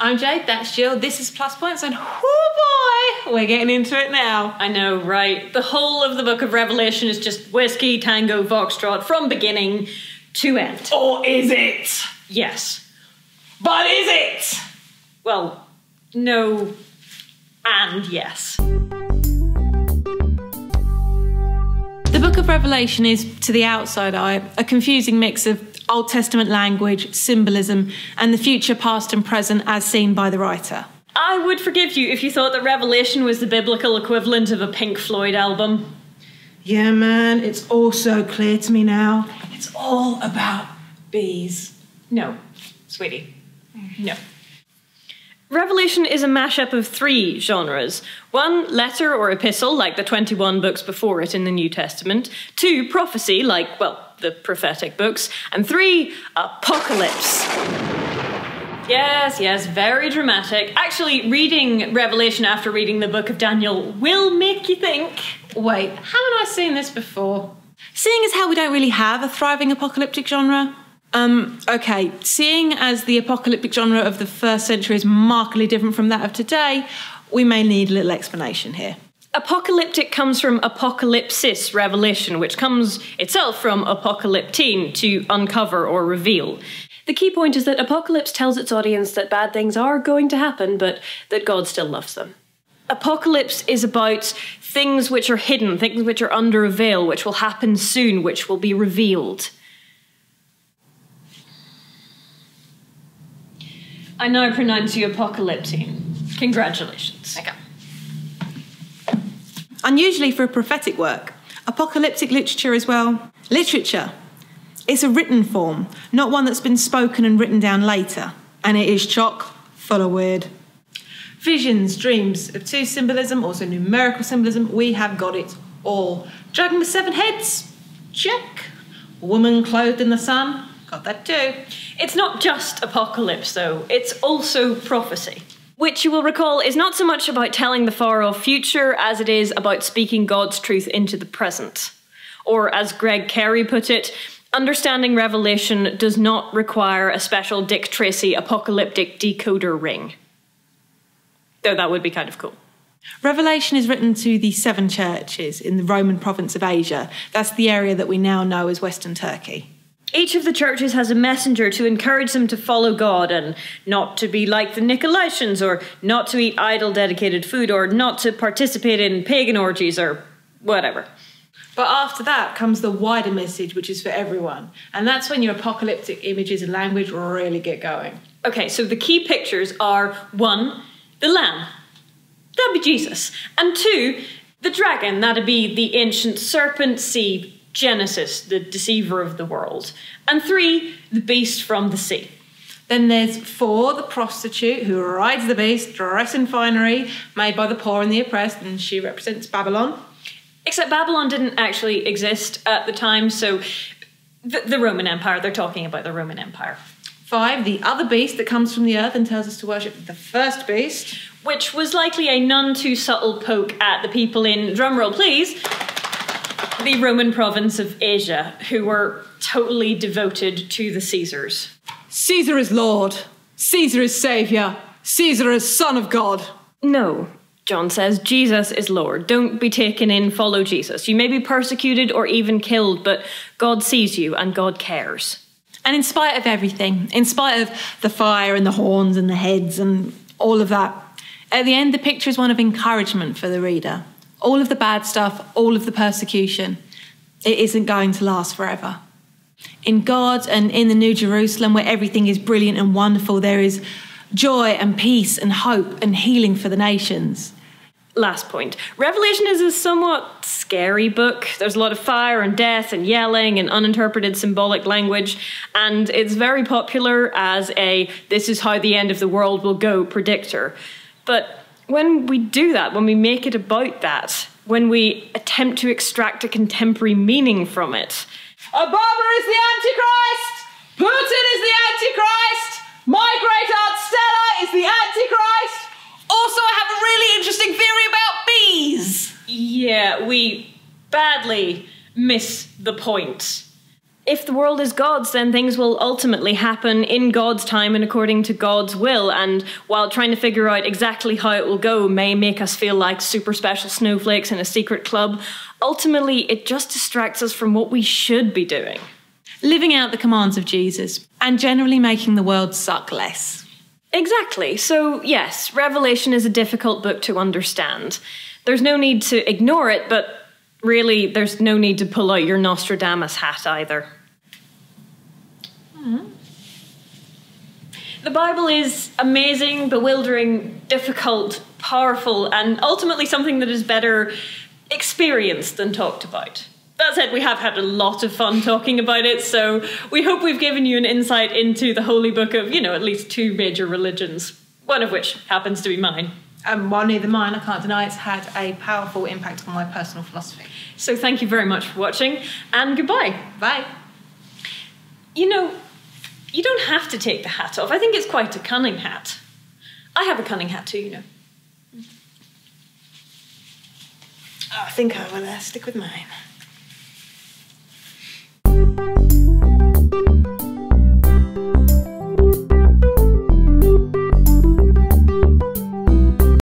I'm Jade, that's Jill, this is Plus Points, and oh boy, we're getting into it now. I know, right? The whole of the Book of Revelation is just whiskey, tango, foxtrot, from beginning to end. Or is it? Yes. But is it? Well, no and yes. The Book of Revelation is, to the outside eye, a confusing mix of Old Testament language, symbolism, and the future, past and present as seen by the writer. I would forgive you if you thought that Revelation was the biblical equivalent of a Pink Floyd album. Yeah, man, it's all so clear to me now. It's all about bees. No, sweetie, no. Revelation is a mashup of 3 genres. 1, letter or epistle, like the 21 books before it in the New Testament. 2, prophecy, like, well, the prophetic books. And 3, apocalypse. Yes, very dramatic. Actually, reading Revelation after reading the book of Daniel will make you think. Wait, haven't I seen this before? Seeing as how we don't really have a thriving apocalyptic genre, okay, seeing as the apocalyptic genre of the 1st century is markedly different from that of today, we may need a little explanation here. Apocalyptic comes from apocalypsis, revelation, which comes itself from apocalyptine, to uncover or reveal. The key point is that apocalypse tells its audience that bad things are going to happen, but that God still loves them. Apocalypse is about things which are hidden, things which are under a veil, which will happen soon, which will be revealed. I now pronounce you apocalyptine. Congratulations. Okay. Unusually for a prophetic work, apocalyptic literature is, well, literature. It's a written form, not one that's been spoken and written down later. And it is chock full of weird. Visions, dreams, obtuse symbolism, also numerical symbolism, we have got it all. Dragon with 7 heads? Check. Woman clothed in the sun? Got that too. It's not just apocalypse, though. It's also prophecy, which you will recall is not so much about telling the far-off future as it is about speaking God's truth into the present. Or, as Greg Carey put it, understanding Revelation does not require a special Dick Tracy apocalyptic decoder ring. Though that would be kind of cool. Revelation is written to the 7 churches in the Roman province of Asia. That's the area that we now know as Western Turkey. Each of the churches has a messenger to encourage them to follow God and not to be like the Nicolaitans, or not to eat idol dedicated food, or not to participate in pagan orgies, or whatever. But after that comes the wider message, which is for everyone. And that's when your apocalyptic images and language really get going. Okay, so the key pictures are 1, the lamb. That'd be Jesus. And 2, the dragon. That'd be the ancient serpent seed, Genesis, the deceiver of the world. And 3, the beast from the sea. Then there's 4, the prostitute who rides the beast, dressed in finery, made by the poor and the oppressed, and she represents Babylon. Except Babylon didn't actually exist at the time, so the Roman Empire, they're talking about the Roman Empire. 5, the other beast that comes from the earth and tells us to worship the first beast. Which was likely a none too subtle poke at the people in, drumroll please, the Roman province of Asia, who were totally devoted to the Caesars. Caesar is Lord. Caesar is Saviour. Caesar is Son of God. No, John says, Jesus is Lord. Don't be taken in, follow Jesus. You may be persecuted or even killed, but God sees you and God cares. And in spite of everything, in spite of the fire and the horns and the heads and all of that, at the end the picture is one of encouragement for the reader. All of the bad stuff, all of the persecution, it isn't going to last forever. In God and in the New Jerusalem, where everything is brilliant and wonderful, there is joy and peace and hope and healing for the nations. Last point. Revelation is a somewhat scary book. There's a lot of fire and death and yelling and uninterpreted symbolic language, and it's very popular as a "this is how the end of the world will go" predictor. But when we do that, when we make it about that, when we attempt to extract a contemporary meaning from it. Obama is the Antichrist! Putin is the Antichrist! My great aunt Stella is the Antichrist! Also, I have a really interesting theory about bees! Yeah, we badly miss the point. if the world is God's, then things will ultimately happen in God's time and according to God's will. And while trying to figure out exactly how it will go may make us feel like super special snowflakes in a secret club, ultimately it just distracts us from what we should be doing. Living out the commands of Jesus and generally making the world suck less. Exactly. So yes, Revelation is a difficult book to understand. There's no need to ignore it, but really, there's no need to pull out your Nostradamus hat either. The Bible is amazing, bewildering, difficult, powerful, and ultimately something that is better experienced than talked about. That said, we have had a lot of fun talking about it, so we hope we've given you an insight into the holy book of, at least two major religions, one of which happens to be mine. Well, neither mine, I can't deny it's had a powerful impact on my personal philosophy. So thank you very much for watching, and goodbye. Bye. You don't have to take the hat off. I think it's quite a cunning hat. I have a cunning hat too, I think I will stick with mine.